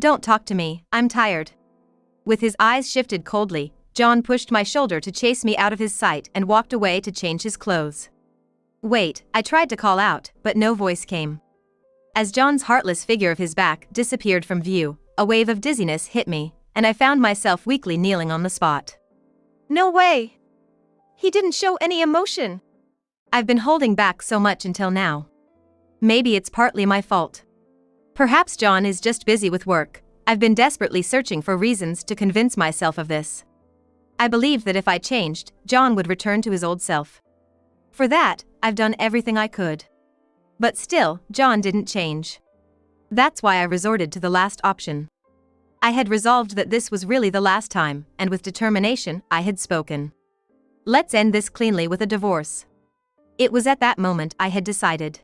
Don't talk to me, I'm tired. With his eyes shifted coldly, John pushed my shoulder to chase me out of his sight and walked away to change his clothes. Wait, I tried to call out, but no voice came. As John's heartless figure of his back disappeared from view, a wave of dizziness hit me, and I found myself weakly kneeling on the spot. No way! He didn't show any emotion. I've been holding back so much until now. Maybe it's partly my fault. Perhaps John is just busy with work. I've been desperately searching for reasons to convince myself of this. I believed that if I changed, John would return to his old self. For that, I've done everything I could. But still, John didn't change. That's why I resorted to the last option. I had resolved that this was really the last time, and with determination, I had spoken. Let's end this cleanly with a divorce. It was at that moment I had decided.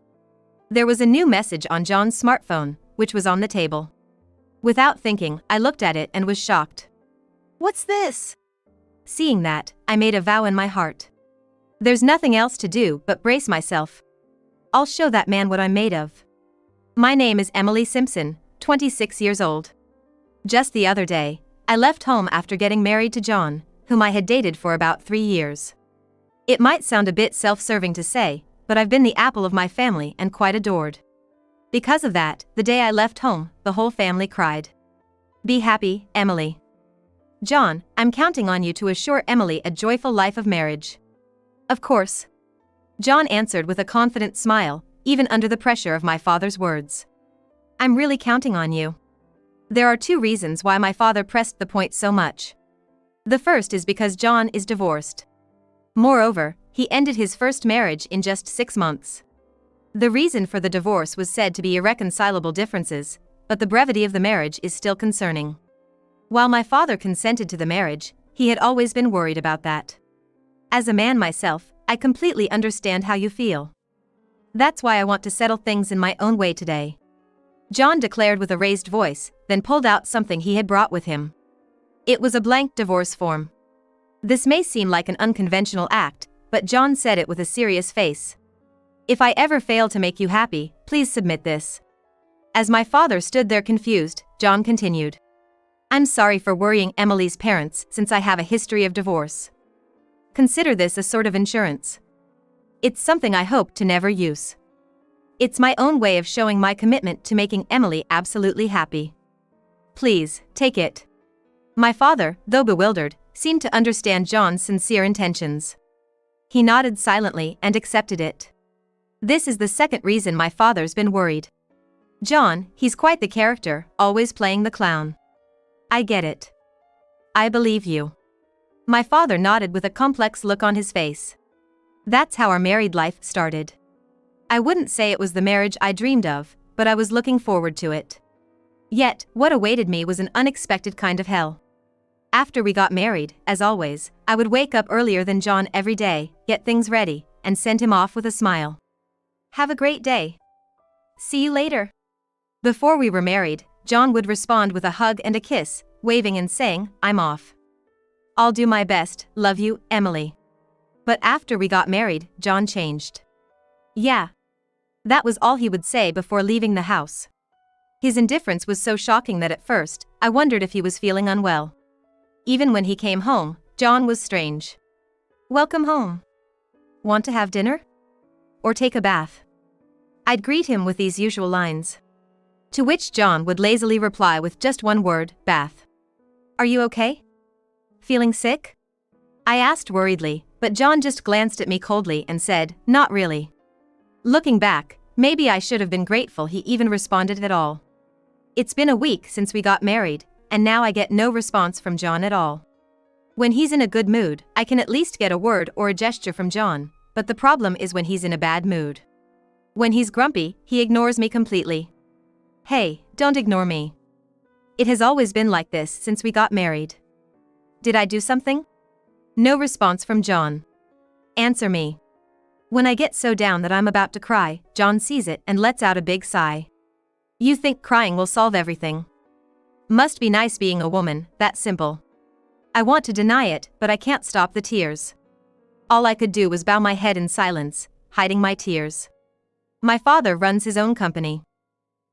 There was a new message on John's smartphone, which was on the table. Without thinking, I looked at it and was shocked. What's this? Seeing that, I made a vow in my heart. There's nothing else to do but brace myself. I'll show that man what I'm made of. My name is Emily Simpson, 26 years old. Just the other day, I left home after getting married to John, whom I had dated for about 3 years. It might sound a bit self-serving to say, but I've been the apple of my family and quite adored. Because of that, the day I left home, the whole family cried. Be happy, Emily. John, I'm counting on you to assure Emily a joyful life of marriage. Of course. John answered with a confident smile, even under the pressure of my father's words. I'm really counting on you. There are 2 reasons why my father pressed the point so much. The first is because John is divorced. Moreover, he ended his first marriage in just 6 months. The reason for the divorce was said to be irreconcilable differences, but the brevity of the marriage is still concerning. While my father consented to the marriage, he had always been worried about that. As a man myself, I completely understand how you feel. That's why I want to settle things in my own way today. John declared with a raised voice, then pulled out something he had brought with him. It was a blank divorce form. This may seem like an unconventional act, but John said it with a serious face. If I ever fail to make you happy, please submit this. As my father stood there confused, John continued. I'm sorry for worrying Emily's parents since I have a history of divorce. Consider this a sort of insurance. It's something I hope to never use. It's my own way of showing my commitment to making Emily absolutely happy. Please, take it. My father, though bewildered, seemed to understand John's sincere intentions. He nodded silently and accepted it. This is the second reason my father's been worried. John, he's quite the character, always playing the clown. I get it. I believe you. My father nodded with a complex look on his face. That's how our married life started. I wouldn't say it was the marriage I dreamed of, but I was looking forward to it. Yet, what awaited me was an unexpected kind of hell. After we got married, as always, I would wake up earlier than John every day, get things ready, and send him off with a smile. Have a great day. See you later. Before we were married, John would respond with a hug and a kiss, waving and saying, I'm off. I'll do my best, love you, Emily. But after we got married, John changed. Yeah. That was all he would say before leaving the house. His indifference was so shocking that at first, I wondered if he was feeling unwell. Even when he came home, John was strange. Welcome home. Want to have dinner? Or take a bath? I'd greet him with these usual lines. To which John would lazily reply with just one word, bath. Are you okay? Feeling sick? I asked worriedly, but John just glanced at me coldly and said, not really. Looking back, maybe I should have been grateful he even responded at all. It's been a week since we got married, and now I get no response from John at all. When he's in a good mood, I can at least get a word or a gesture from John, but the problem is when he's in a bad mood. When he's grumpy, he ignores me completely. Hey, don't ignore me. It has always been like this since we got married. Did I do something? No response from John. Answer me. When I get so down that I'm about to cry, John sees it and lets out a big sigh. You think crying will solve everything? Must be nice being a woman, that simple. I want to deny it, but I can't stop the tears. All I could do was bow my head in silence, hiding my tears. My father runs his own company.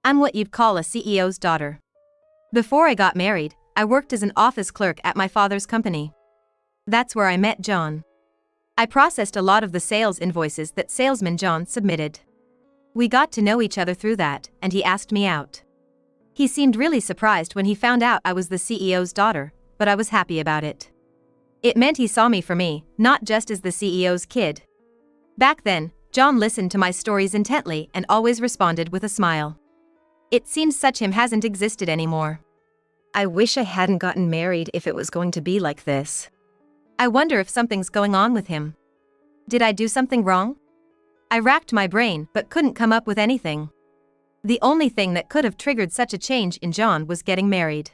I'm what you'd call a CEO's daughter. Before I got married, I worked as an office clerk at my father's company. That's where I met John. I processed a lot of the sales invoices that salesman John submitted. We got to know each other through that, and he asked me out. He seemed really surprised when he found out I was the CEO's daughter, but I was happy about it. It meant he saw me for me, not just as the CEO's kid. Back then, John listened to my stories intently and always responded with a smile. It seems such him hasn't existed anymore. I wish I hadn't gotten married if it was going to be like this. I wonder if something's going on with him. Did I do something wrong? I racked my brain but couldn't come up with anything. The only thing that could have triggered such a change in John was getting married.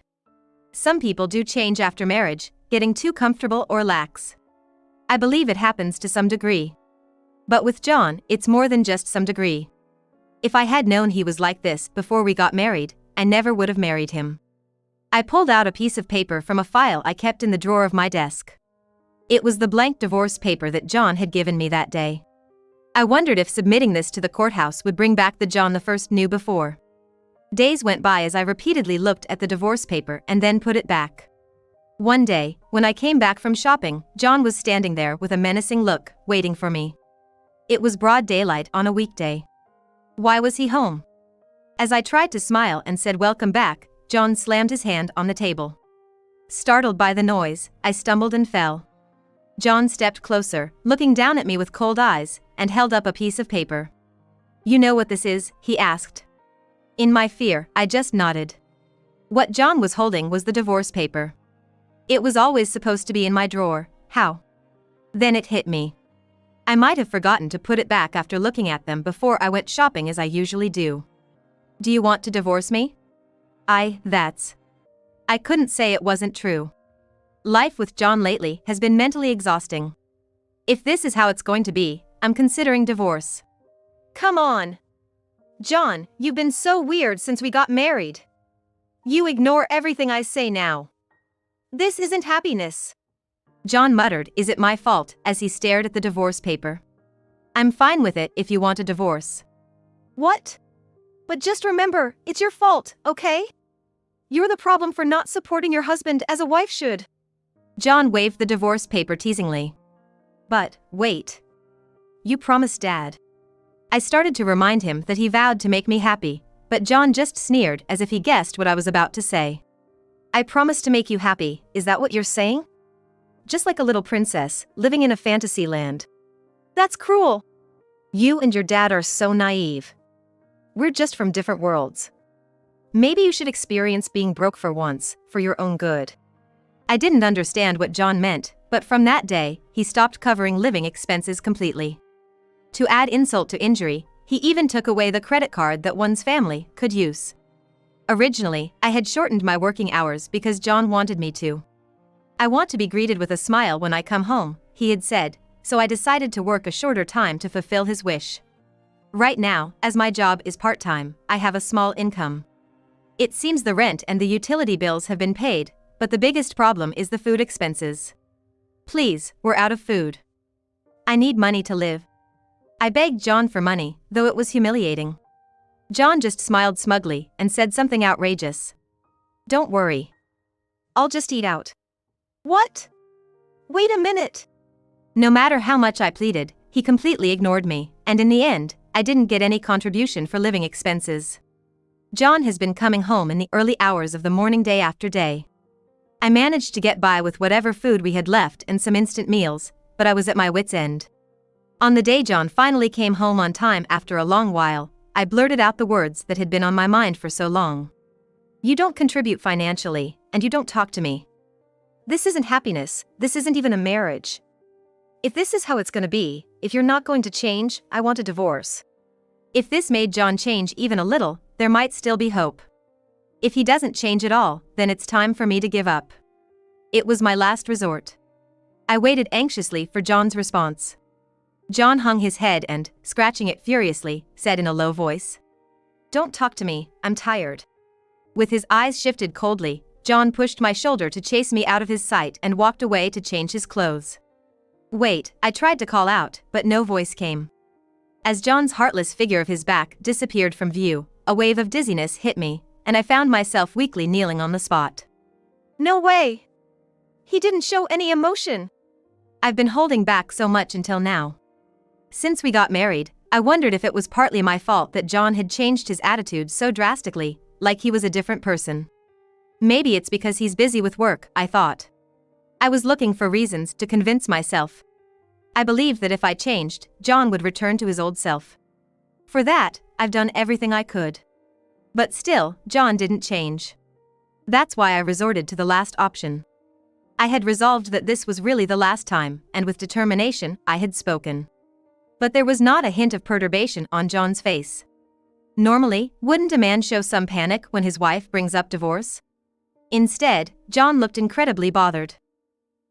Some people do change after marriage, getting too comfortable or lax. I believe it happens to some degree. But with John, it's more than just some degree. If I had known he was like this before we got married, I never would have married him. I pulled out a piece of paper from a file I kept in the drawer of my desk. It was the blank divorce paper that John had given me that day. I wondered if submitting this to the courthouse would bring back the John the first knew before. Days went by as I repeatedly looked at the divorce paper and then put it back. One day, when I came back from shopping, John was standing there with a menacing look, waiting for me. It was broad daylight on a weekday. Why was he home? As I tried to smile and said welcome back, John slammed his hand on the table. Startled by the noise, I stumbled and fell. John stepped closer, looking down at me with cold eyes, and held up a piece of paper. "You know what this is?" he asked. In my fear, I just nodded. What John was holding was the divorce paper. It was always supposed to be in my drawer. How? Then it hit me. I might have forgotten to put it back after looking at them before I went shopping as I usually do. "Do you want to divorce me?" I couldn't say it wasn't true. Life with John lately has been mentally exhausting. If this is how it's going to be, I'm considering divorce. Come on. John, you've been so weird since we got married. You ignore everything I say now. This isn't happiness. John muttered, "Is it my fault?" as he stared at the divorce paper. "I'm fine with it if you want a divorce." What? But just remember, it's your fault, okay? You're the problem for not supporting your husband as a wife should. John waved the divorce paper teasingly. But, wait. You promised Dad. I started to remind him that he vowed to make me happy, but John just sneered as if he guessed what I was about to say. I promised to make you happy, is that what you're saying? Just like a little princess, living in a fantasy land. That's cruel. You and your dad are so naive. We're just from different worlds. Maybe you should experience being broke for once, for your own good. I didn't understand what John meant, but from that day, he stopped covering living expenses completely. To add insult to injury, he even took away the credit card that one's family could use. Originally, I had shortened my working hours because John wanted me to. "I want to be greeted with a smile when I come home," he had said, so I decided to work a shorter time to fulfill his wish. Right now, as my job is part-time, I have a small income. It seems the rent and the utility bills have been paid, but the biggest problem is the food expenses. Please, we're out of food. I need money to live. I begged John for money, though it was humiliating. John just smiled smugly and said something outrageous. "Don't worry. I'll just eat out." What? Wait a minute. No matter how much I pleaded, he completely ignored me, and in the end, I didn't get any contribution for living expenses. John has been coming home in the early hours of the morning day after day. I managed to get by with whatever food we had left and some instant meals, but I was at my wit's end. On the day John finally came home on time after a long while, I blurted out the words that had been on my mind for so long. "You don't contribute financially, and you don't talk to me. This isn't happiness, this isn't even a marriage. If this is how it's gonna be, if you're not going to change, I want a divorce." If this made John change even a little, there might still be hope. If he doesn't change at all, then it's time for me to give up. It was my last resort. I waited anxiously for John's response. John hung his head and, scratching it furiously, said in a low voice, "Don't talk to me, I'm tired." With his eyes shifted coldly, John pushed my shoulder to chase me out of his sight and walked away to change his clothes. Wait, I tried to call out, but no voice came. As John's heartless figure of his back disappeared from view, a wave of dizziness hit me, and I found myself weakly kneeling on the spot. No way! He didn't show any emotion. I've been holding back so much until now. Since we got married, I wondered if it was partly my fault that John had changed his attitude so drastically, like he was a different person. Maybe it's because he's busy with work, I thought. I was looking for reasons to convince myself. I believed that if I changed, John would return to his old self. For that, I've done everything I could. But still, John didn't change. That's why I resorted to the last option. I had resolved that this was really the last time, and with determination, I had spoken. But there was not a hint of perturbation on John's face. Normally, wouldn't a man show some panic when his wife brings up divorce? Instead, John looked incredibly bothered.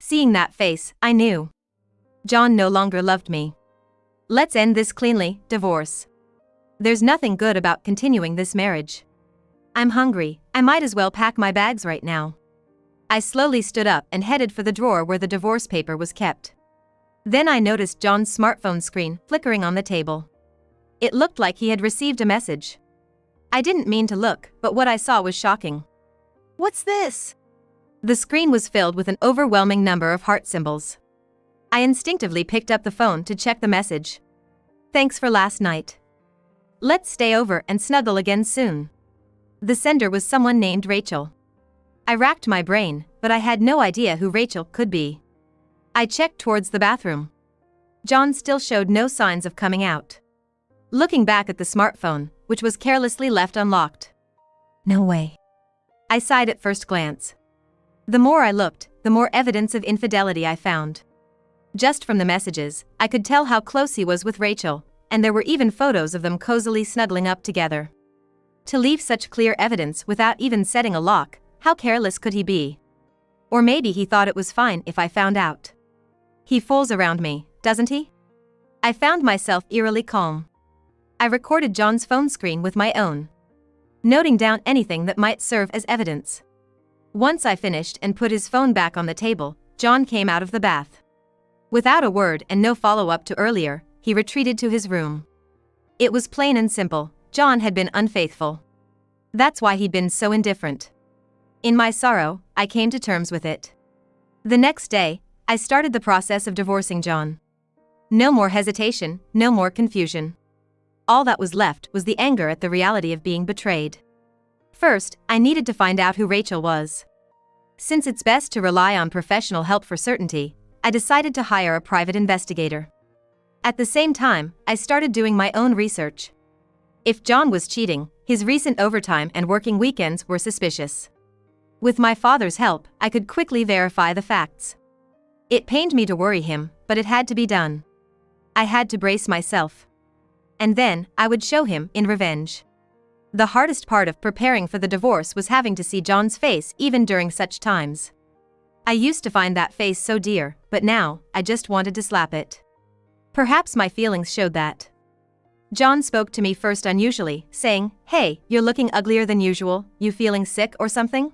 Seeing that face, I knew. John no longer loved me. Let's end this cleanly, divorce. There's nothing good about continuing this marriage. I'm hungry, I might as well pack my bags right now. I slowly stood up and headed for the drawer where the divorce paper was kept. Then I noticed John's smartphone screen flickering on the table. It looked like he had received a message. I didn't mean to look, but what I saw was shocking. What's this? The screen was filled with an overwhelming number of heart symbols. I instinctively picked up the phone to check the message. Thanks for last night. Let's stay over and snuggle again soon. The sender was someone named Rachel. I racked my brain, but I had no idea who Rachel could be. I checked towards the bathroom. John still showed no signs of coming out. Looking back at the smartphone, which was carelessly left unlocked. No way. I sighed at first glance. The more I looked, the more evidence of infidelity I found. Just from the messages, I could tell how close he was with Rachel, and there were even photos of them cozily snuggling up together. To leave such clear evidence without even setting a lock, how careless could he be? Or maybe he thought it was fine if I found out. He fools around me, doesn't he? I found myself eerily calm. I recorded John's phone screen with my own, noting down anything that might serve as evidence. Once I finished and put his phone back on the table, John came out of the bath. Without a word and no follow-up to earlier, he retreated to his room. It was plain and simple, John had been unfaithful. That's why he'd been so indifferent. In my sorrow, I came to terms with it. The next day, I started the process of divorcing John. No more hesitation, no more confusion. All that was left was the anger at the reality of being betrayed. First, I needed to find out who Rachel was. Since it's best to rely on professional help for certainty, I decided to hire a private investigator. At the same time, I started doing my own research. If John was cheating, his recent overtime and working weekends were suspicious. With my father's help, I could quickly verify the facts. It pained me to worry him, but it had to be done. I had to brace myself. And then, I would show him in revenge. The hardest part of preparing for the divorce was having to see John's face even during such times. I used to find that face so dear, but now, I just wanted to slap it. Perhaps my feelings showed that. John spoke to me first unusually, saying, "Hey, you're looking uglier than usual, you feeling sick or something?"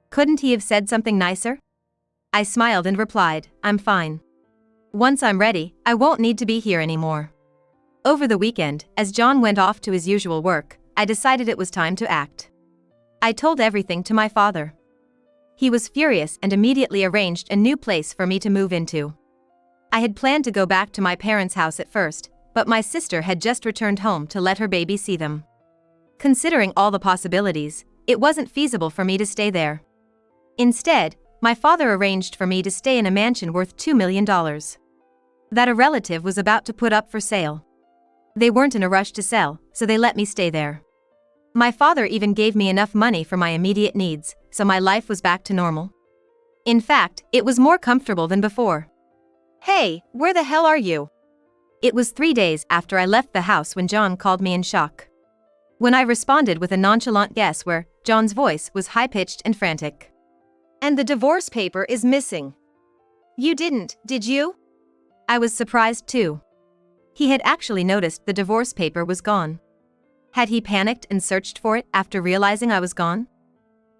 Couldn't he have said something nicer? I smiled and replied, "I'm fine. Once I'm ready, I won't need to be here anymore." Over the weekend, as John went off to his usual work, I decided it was time to act. I told everything to my father. He was furious and immediately arranged a new place for me to move into. I had planned to go back to my parents' house at first, but my sister had just returned home to let her baby see them. Considering all the possibilities, it wasn't feasible for me to stay there. Instead, my father arranged for me to stay in a mansion worth $2 million that a relative was about to put up for sale. They weren't in a rush to sell, so they let me stay there. My father even gave me enough money for my immediate needs, so my life was back to normal. In fact, it was more comfortable than before. "Hey, where the hell are you?" It was 3 days after I left the house when John called me in shock. When I responded with a nonchalant guess where, John's voice was high-pitched and frantic. "And the divorce paper is missing. You didn't, did you?" I was surprised too. He had actually noticed the divorce paper was gone. Had he panicked and searched for it after realizing I was gone?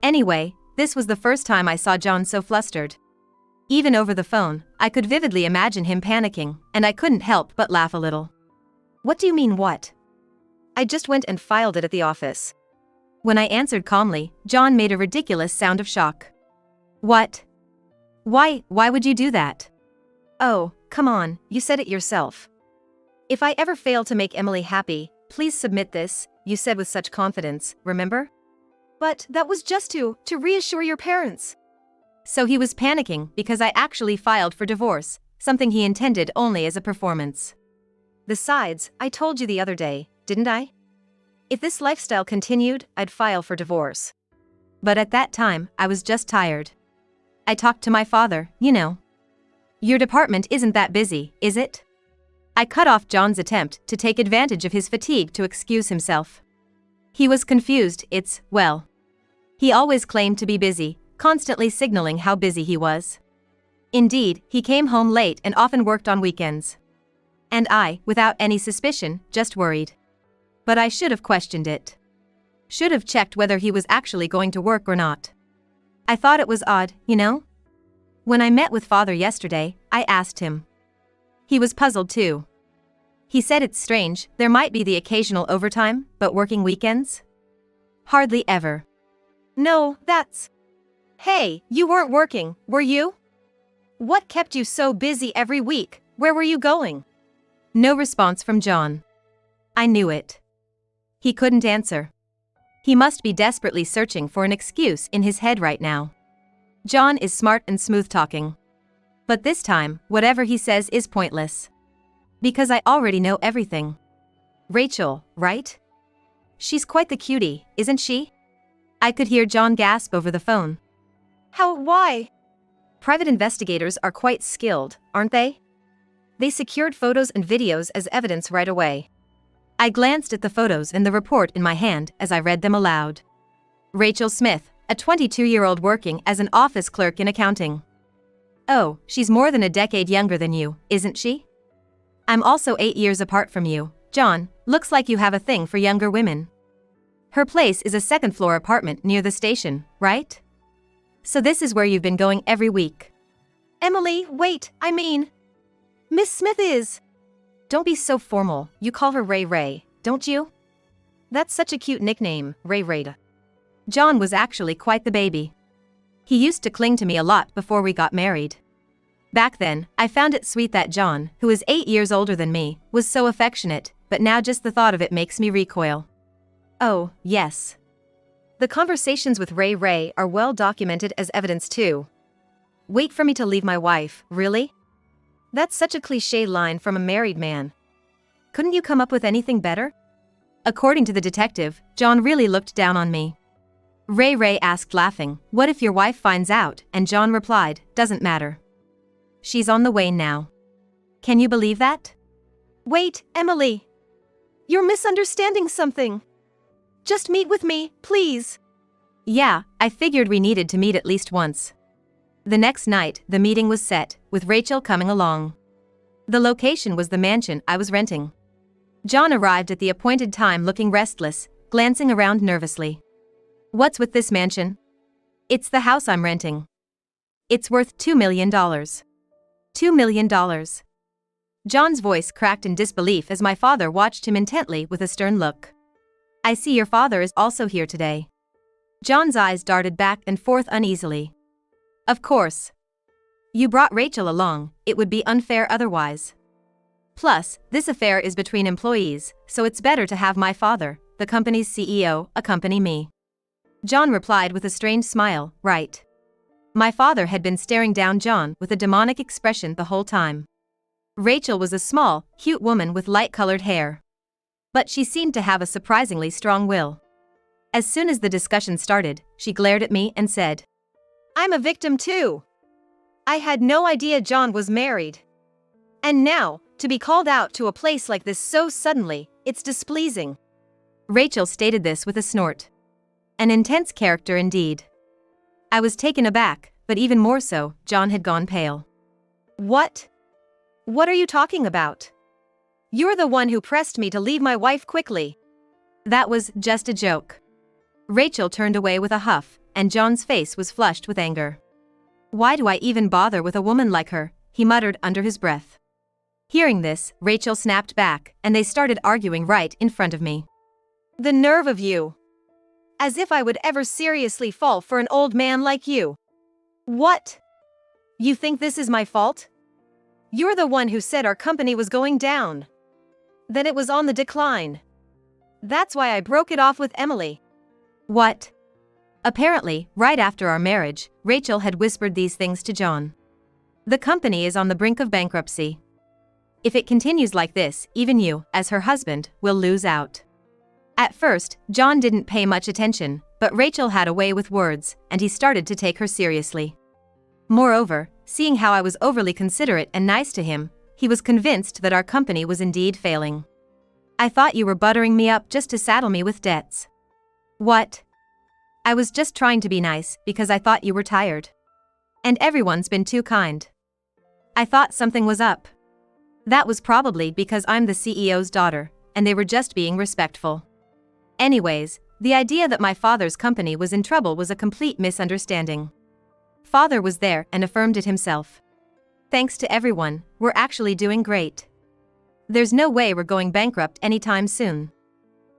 Anyway, this was the first time I saw John so flustered. Even over the phone, I could vividly imagine him panicking, and I couldn't help but laugh a little. "What do you mean what?" "I just went and filed it at the office." When I answered calmly, John made a ridiculous sound of shock. What? Why would you do that? Oh, come on, you said it yourself. If I ever fail to make Emily happy, please submit this, you said with such confidence, remember? But that was just to reassure your parents. So he was panicking because I actually filed for divorce, something he intended only as a performance. Besides, I told you the other day, didn't I? If this lifestyle continued, I'd file for divorce. But at that time, I was just tired. I talked to my father, you know. Your department isn't that busy, is it? I cut off John's attempt to take advantage of his fatigue to excuse himself. He was confused. He always claimed to be busy, constantly signaling how busy he was. Indeed, he came home late and often worked on weekends. And I, without any suspicion, just worried. But I should have questioned it. Should have checked whether he was actually going to work or not. I thought it was odd, you know? When I met with Father yesterday, I asked him. He was puzzled too. He said it's strange, there might be the occasional overtime, but working weekends? Hardly ever. No, that's... Hey, you weren't working, were you? What kept you so busy every week? Where were you going? No response from John. I knew it. He couldn't answer. He must be desperately searching for an excuse in his head right now. John is smart and smooth-talking. But this time, whatever he says is pointless. Because I already know everything. Rachel, right? She's quite the cutie, isn't she? I could hear John gasp over the phone. Why? Private investigators are quite skilled, aren't they? They secured photos and videos as evidence right away. I glanced at the photos and the report in my hand as I read them aloud. Rachel Smith, a 22-year-old working as an office clerk in accounting. Oh, she's more than a decade younger than you, isn't she? I'm also 8 years apart from you, John. Looks like you have a thing for younger women. Her place is a second-floor apartment near the station, right? So this is where you've been going every week. Emily, wait, Miss Smith is... Don't be so formal, you call her Ray Ray, don't you? That's such a cute nickname, Ray Ray. John was actually quite the baby. He used to cling to me a lot before we got married. Back then, I found it sweet that John, who is 8 years older than me, was so affectionate, but now just the thought of it makes me recoil. Oh, yes. The conversations with Ray Ray are well documented as evidence too. Wait for me to leave my wife, really? That's such a cliché line from a married man. Couldn't you come up with anything better? According to the detective, John really looked down on me. Ray Ray asked laughing, "What if your wife finds out?" And John replied, "Doesn't matter. She's on the way now." Can you believe that? Wait, Emily. You're misunderstanding something. Just meet with me, please. Yeah, I figured we needed to meet at least once. The next night, the meeting was set, with Rachel coming along. The location was the mansion I was renting. John arrived at the appointed time looking restless, glancing around nervously. What's with this mansion? It's the house I'm renting. It's worth $2 million. $2 million. John's voice cracked in disbelief as my father watched him intently with a stern look. I see your father is also here today. John's eyes darted back and forth uneasily. Of course. You brought Rachel along, it would be unfair otherwise. Plus, this affair is between employees, so it's better to have my father, the company's CEO, accompany me. John replied with a strange smile, right. My father had been staring down John with a demonic expression the whole time. Rachel was a small, cute woman with light-colored hair. But she seemed to have a surprisingly strong will. As soon as the discussion started, she glared at me and said, "I'm a victim too. I had no idea John was married. And now, to be called out to a place like this so suddenly, it's displeasing." Rachel stated this with a snort. An intense character indeed. I was taken aback, but even more so, John had gone pale. What? What are you talking about? You're the one who pressed me to leave my wife quickly. That was just a joke. Rachel turned away with a huff, and John's face was flushed with anger. Why do I even bother with a woman like her? He muttered under his breath. Hearing this, Rachel snapped back, and they started arguing right in front of me. The nerve of you! As if I would ever seriously fall for an old man like you. What? You think this is my fault? You're the one who said our company was going down. Then it was on the decline. That's why I broke it off with Emily. What? Apparently, right after our marriage, Rachel had whispered these things to John. The company is on the brink of bankruptcy. If it continues like this, even you, as her husband, will lose out. At first, John didn't pay much attention, but Rachel had a way with words, and he started to take her seriously. Moreover, seeing how I was overly considerate and nice to him, he was convinced that our company was indeed failing. I thought you were buttering me up just to saddle me with debts. What? I was just trying to be nice because I thought you were tired. And everyone's been too kind. I thought something was up. That was probably because I'm the CEO's daughter, and they were just being respectful. Anyways, the idea that my father's company was in trouble was a complete misunderstanding. Father was there and affirmed it himself. Thanks to everyone, we're actually doing great. There's no way we're going bankrupt anytime soon.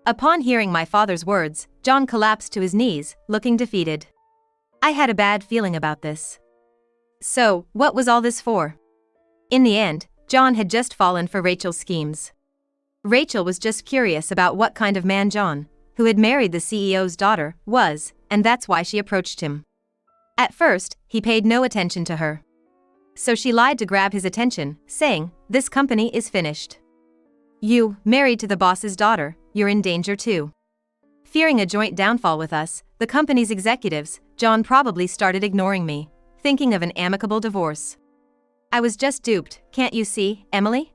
Upon hearing my father's words, John collapsed to his knees, looking defeated. I had a bad feeling about this. So, what was all this for? In the end, John had just fallen for Rachel's schemes. Rachel was just curious about what kind of man John, who had married the CEO's daughter, was, and that's why she approached him. At first, he paid no attention to her. So she lied to grab his attention, saying, "This company is finished. You, married to the boss's daughter, you're in danger too." Fearing a joint downfall with us, the company's executives, John probably started ignoring me, thinking of an amicable divorce. I was just duped, can't you see, Emily?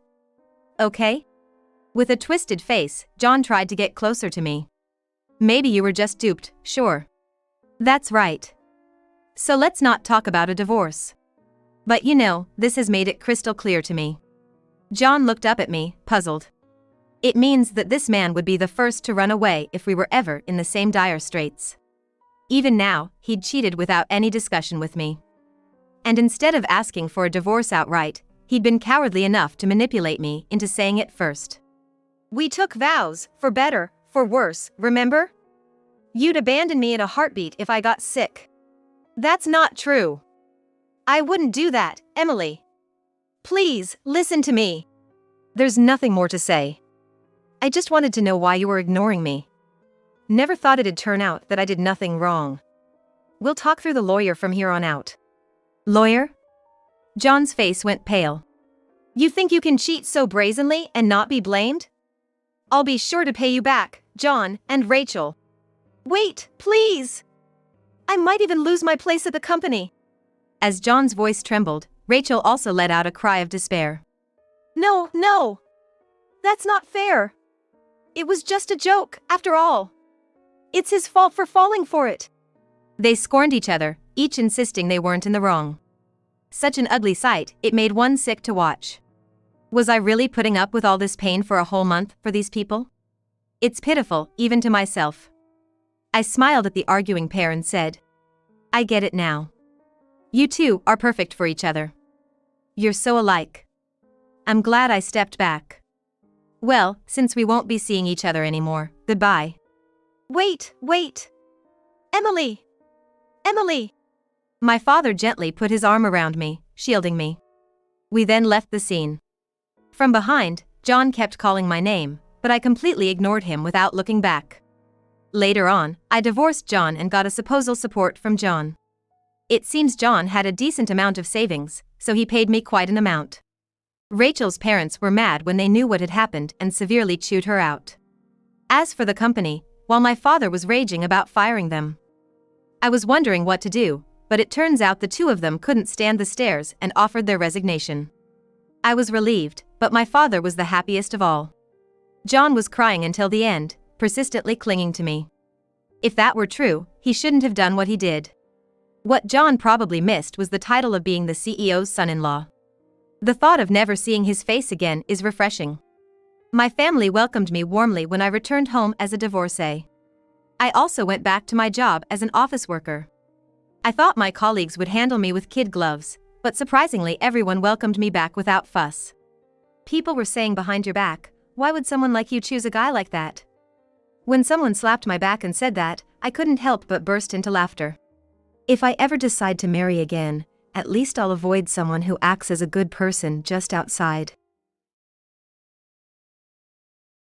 Okay? With a twisted face, John tried to get closer to me. Maybe you were just duped, sure. That's right. So let's not talk about a divorce. But you know, this has made it crystal clear to me. John looked up at me, puzzled. It means that this man would be the first to run away if we were ever in the same dire straits. Even now, he'd cheated without any discussion with me. And instead of asking for a divorce outright, he'd been cowardly enough to manipulate me into saying it first. We took vows, for better, for worse, remember? You'd abandon me in a heartbeat if I got sick. That's not true. I wouldn't do that, Emily. Please, listen to me. There's nothing more to say. I just wanted to know why you were ignoring me. Never thought it'd turn out that I did nothing wrong. We'll talk through the lawyer from here on out. Lawyer? John's face went pale. You think you can cheat so brazenly and not be blamed? I'll be sure to pay you back, John and Rachel. Wait, please! I might even lose my place at the company. As John's voice trembled, Rachel also let out a cry of despair. No, no! That's not fair. It was just a joke, after all. It's his fault for falling for it. They scorned each other, each insisting they weren't in the wrong. Such an ugly sight, it made one sick to watch. Was I really putting up with all this pain for a whole month for these people? It's pitiful, even to myself. I smiled at the arguing pair and said, I get it now. You two are perfect for each other. You're so alike. I'm glad I stepped back. Well, since we won't be seeing each other anymore, goodbye. Wait, wait! Emily! Emily! My father gently put his arm around me, shielding me. We then left the scene. From behind, John kept calling my name, but I completely ignored him without looking back. Later on, I divorced John and got a supposal support from John. It seems John had a decent amount of savings, so he paid me quite an amount. Rachel's parents were mad when they knew what had happened and severely chewed her out. As for the company, while my father was raging about firing them, I was wondering what to do, but it turns out the two of them couldn't stand the stares and offered their resignation. I was relieved, but my father was the happiest of all. John was crying until the end, persistently clinging to me. If that were true, he shouldn't have done what he did. What John probably missed was the title of being the CEO's son-in-law. The thought of never seeing his face again is refreshing. My family welcomed me warmly when I returned home as a divorcee. I also went back to my job as an office worker. I thought my colleagues would handle me with kid gloves, but surprisingly everyone welcomed me back without fuss. People were saying behind your back, why would someone like you choose a guy like that? When someone slapped my back and said that, I couldn't help but burst into laughter. If I ever decide to marry again, at least I'll avoid someone who acts as a good person just outside.